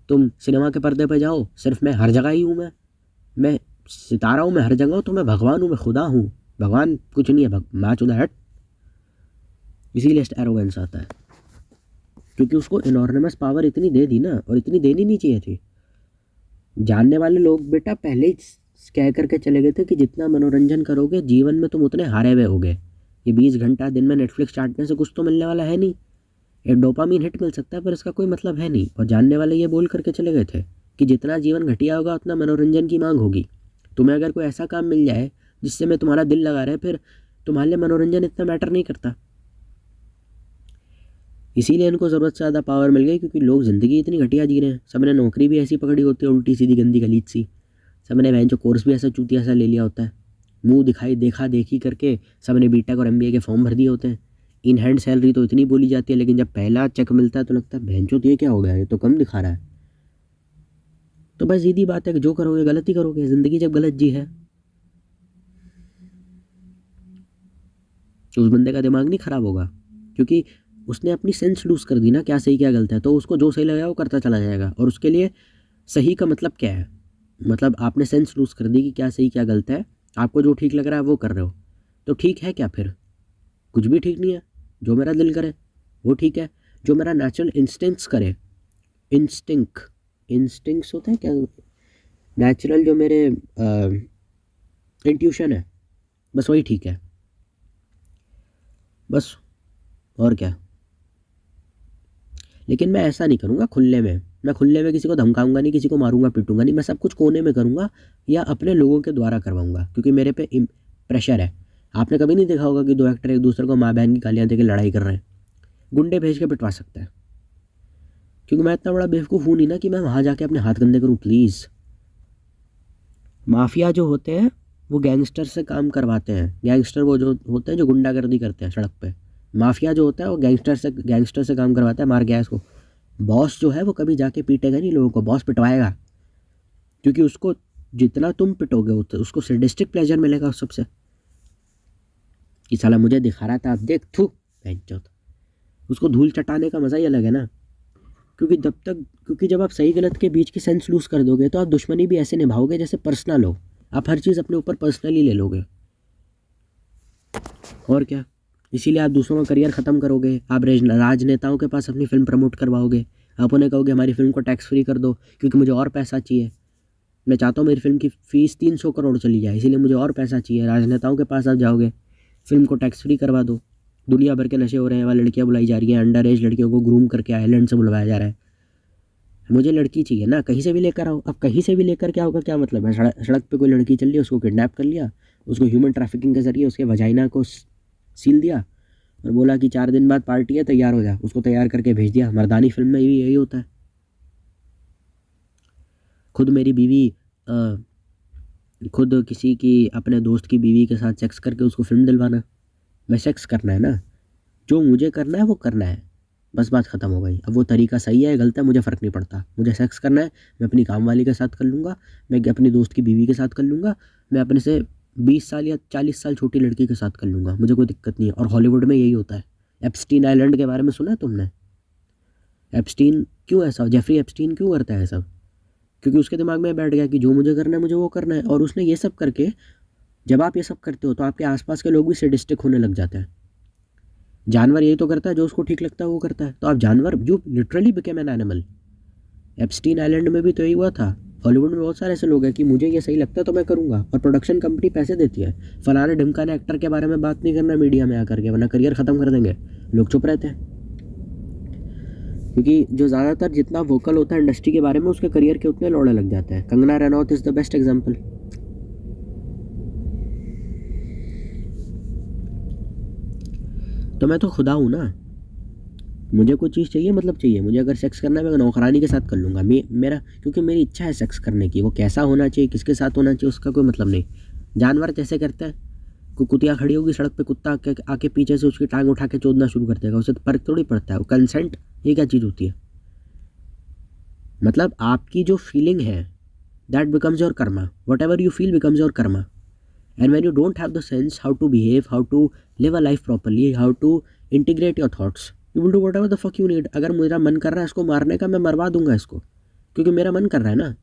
Speaker 2: तुम सिनेमा के पर्दे पे जाओ, सिर्फ मैं हर जगह ही हूँ, मैं सितारा हूँ, मैं हर जगह हूँ, तो मैं भगवान हूँ, मैं खुदा हूँ। भगवान कुछ नहीं है, मैं चुदा हट। इसीलिए एरोगेंस आता है, क्योंकि उसको इनॉर्मस पावर इतनी दे दी ना, और इतनी देनी नहीं चाहिए थी। जानने वाले लोग बेटा पहले ही कह करके चले गए थे कि जितना मनोरंजन करोगे जीवन में तुम उतने हारे हुए होगे। ये 20 घंटा दिन में नेटफ्लिक्स चाटने से कुछ तो मिलने वाला है नहीं। एक डोपामीन हिट मिल सकता है पर इसका कोई मतलब है नहीं। और जानने वाले ये बोल करके चले गए थे कि जितना जीवन घटिया होगा उतना मनोरंजन की मांग होगी। तुम्हें अगर कोई ऐसा काम मिल जाए जिससे मैं तुम्हारा दिल लगा रहे, फिर तुम्हारे लिए मनोरंजन इतना मैटर नहीं करता। इसीलिए इनको ज़रूरत से ज़्यादा पावर मिल गई, क्योंकि लोग ज़िंदगी इतनी घटिया जी रहे हैं। सबने नौकरी भी ऐसी पकड़ी होती है, उल्टी सीधी गंदी गलीच सी। सबने बहन जो कोर्स भी ऐसा चूतिया सा ले लिया होता है, मुंह दिखाई देखा देखी करके सबने बीटेक और एमबीए के फॉर्म भर दिए होते हैं। इन हैंड सैलरी तो इतनी बोली जाती है, लेकिन जब पहला चेक मिलता है तो लगता है बहन चोत ये क्या हो गया, ये तो कम दिखा रहा है। तो बस सीधी बात है कि जो करोगे गलत ही करोगे। ज़िंदगी जब गलत जी है तो उस बंदे का दिमाग नहीं ख़राब होगा, क्योंकि उसने अपनी सेंस लूज़ कर दी ना, क्या सही क्या गलत है। तो उसको जो सही लगेगा वो करता चला जाएगा। और उसके लिए सही का मतलब क्या है? मतलब आपने सेंस लूज़ कर दी कि क्या सही क्या गलत है। आपको जो ठीक लग रहा है वो कर रहे हो, तो ठीक है क्या? फिर कुछ भी ठीक नहीं है। जो मेरा दिल करे वो ठीक है, जो मेरा नेचुरल इंस्टिंक्ट्स करे, इंस्टिंक्ट्स होते हैं क्या, नेचुरल जो मेरे इंट्यूशन है, बस वही ठीक है, बस। और क्या? लेकिन मैं ऐसा नहीं करूँगा खुले में। मैं खुले में किसी को धमकाऊंगा नहीं, किसी को मारूंगा पीटूंगा नहीं। मैं सब कुछ कोने में करूँगा या अपने लोगों के द्वारा करवाऊंगा, क्योंकि मेरे पे प्रेशर है। आपने कभी नहीं देखा होगा कि दो एक्टर एक दूसरे को माँ बहन की गालियाँ दे के लड़ाई कर रहे हैं। गुंडे भेज के पिटवा सकते हैं, क्योंकि मैं इतना बड़ा बेवकूफ़ हूँ नहीं ना कि मैं वहाँ जाके अपने हाथ गंदे करूँ। प्लीज़। माफिया जो होते हैं वो गैंगस्टर से काम करवाते हैं। गैंगस्टर वो जो होते हैं जो गुंडागर्दी करते हैं सड़क पे। माफिया जो होता है वो गैंगस्टर से काम करवाता है, मार गया इसको, बॉस जो है वो कभी जाके पीटेगा नहीं लोगों को, बॉस पिटवाएगा, क्योंकि उसको जितना तुम पिटोगे उसको सैडिस्टिक प्लेजर मिलेगा उस सबसे, कि साला मुझे दिखा रहा था अब देख, थू बेंचोद। उसको धूल चटाने का मज़ा ही अलग है ना। क्योंकि जब आप सही गलत के बीच की सेंस लूज़ कर दोगे तो आप दुश्मनी भी ऐसे निभाओगे जैसे पर्सनल हो, आप हर चीज़ अपने ऊपर पर्सनली ले लोगे, और क्या। इसीलिए आप दूसरों का करियर ख़त्म करोगे, आप राजनेताओं के पास अपनी फ़िल्म प्रमोट करवाओगे, आप उन्हें कहोगे हमारी फ़िल्म को टैक्स फ्री कर दो क्योंकि मुझे और पैसा चाहिए, मैं चाहता हूँ मेरी फ़िल्म की फ़ीस 300 करोड़ चली जाए, इसीलिए मुझे और पैसा चाहिए। राजनेताओं के पास आप जाओगे, फ़िल्म को टैक्स फ्री करवा दो, दुनिया भर के नशे हो रहे हैं, वहाँ लड़कियाँ बुलाई जा रही हैं, अंडर एज लड़कियों को ग्रूम करके आइलैंड से बुलवाया जा रहा है, मुझे लड़की चाहिए ना, कहीं से भी लेकर आओ। अब कहीं से भी लेकर क्या होगा, क्या मतलब है, सड़क पे कोई लड़की चल रही है, उसको किडनैप कर लिया, उसको ह्यूमन ट्रैफिकिंग के ज़रिए उसके वजाइना को सील दिया और बोला कि 4 दिन बाद पार्टी है, तैयार हो जा, उसको तैयार करके भेज दिया। मर्दानी फिल्म में भी यही होता है। खुद मेरी बीवी खुद किसी की अपने दोस्त की बीवी के साथ सेक्स करके उसको फिल्म दिलवाना, मैं सेक्स करना है ना, जो मुझे करना है वो करना है, बस बात ख़त्म हो गई। अब वो तरीका सही है गलत है मुझे फ़र्क नहीं पड़ता, मुझे सेक्स करना है, मैं अपनी काम वाली के साथ कर लूँगा, मैं अपनी दोस्त की बीवी के साथ कर लूँगा, मैं अपने से 20 साल या 40 साल छोटी लड़की के साथ कर लूँगा, मुझे कोई दिक्कत नहीं है। और हॉलीवुड में यही होता है। एप्स्टीन आइलैंड के बारे में सुना है तुमने? एप्स्टीन क्यों ऐसा, जेफरी एप्स्टीन क्यों करता है सब? क्योंकि उसके दिमाग में बैठ गया कि जो मुझे करना है मुझे वो करना है, और उसने ये सब करके, जब आप ये सब करते हो तो आपके आसपास के लोग भी सैडिस्टिक होने लग जाते हैं। जानवर यही तो करता है, जो उसको ठीक लगता है वो करता है, तो आप जानवर, जो literally became an animal. Epstein island में भी तो यही हुआ था। हॉलीवुड में बहुत सारे ऐसे लोग हैं कि मुझे ये सही लगता है तो मैं करूँगा, और प्रोडक्शन कंपनी पैसे देती है, फलाने ढिमकाने एक्टर के बारे में बात नहीं करना मीडिया में आकर के, वरना करियर ख़त्म कर देंगे। लोग चुप रहते हैं, क्योंकि जो ज़्यादातर जितना वोकल होता है इंडस्ट्री के बारे में, उसके करियर के उतने लौड़े लग जाते हैं। Kangana Ranaut is the best example. तो मैं तो खुदा हूँ ना, मुझे कोई चीज़ चाहिए मतलब चाहिए, मुझे अगर सेक्स करना है मैं नौकरानी के साथ कर लूँगा, मेरा क्योंकि मेरी इच्छा है सेक्स करने की, वो कैसा होना चाहिए किसके साथ होना चाहिए उसका कोई मतलब नहीं। जानवर जैसे करते हैं, कोई कुतिया खड़ी होगी सड़क पे, कुत्ता आके पीछे से उसकी टांग उठा के चोदना शुरू कर देगा, उसे तो फर्क थोड़ी पड़ता है। वो कंसेंट ये क्या चीज़ होती है? मतलब आपकी जो फीलिंग है that becomes your karma, whatever you feel becomes your karma. And when you don't have the sense how to behave, how to live a life properly, how to integrate your thoughts, you will do whatever the fuck you need. अगर मेरा मन कर रहा है इसको मारने का, मैं मरवा दूंगा इसको, क्योंकि मेरा मन कर रहा है ना।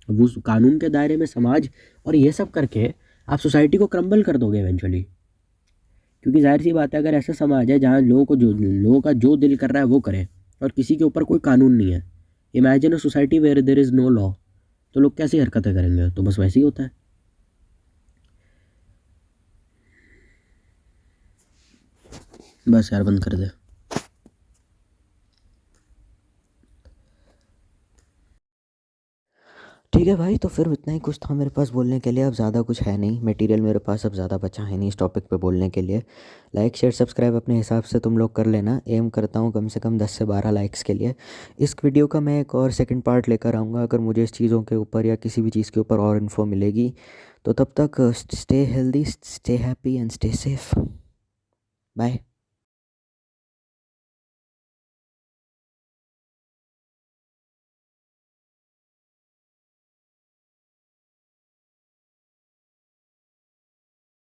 Speaker 2: वो कानून के दायरे में समाज और ये सब करके आप सोसाइटी को क्रम्बल कर दोगे इवेंचुअली, क्योंकि जाहिर सी बात है अगर ऐसा समाज है जहाँ लोगों का जो दिल कर रहा है वो करें और किसी के ऊपर कोई कानून नहीं है, imagine a society where there is no law, तो लोग कैसी हरकतें करेंगे? तो बस वैसे ही होता है। बस यार बंद कर दे। ठीक है भाई, तो फिर इतना ही कुछ था मेरे पास बोलने के लिए, अब ज़्यादा कुछ है नहीं मटेरियल मेरे पास, अब ज़्यादा बचा है नहीं इस टॉपिक पे बोलने के लिए। लाइक शेयर सब्सक्राइब अपने हिसाब से तुम लोग कर लेना, एम करता हूँ कम से कम 10 से 12 लाइक्स के लिए। इस वीडियो का मैं एक और सेकंड पार्ट लेकर आऊँगा अगर मुझे इस चीज़ों के ऊपर या किसी भी चीज़ के ऊपर और इन्फो मिलेगी। तो तब तक stay healthy, stay happy and stay safe. Bye.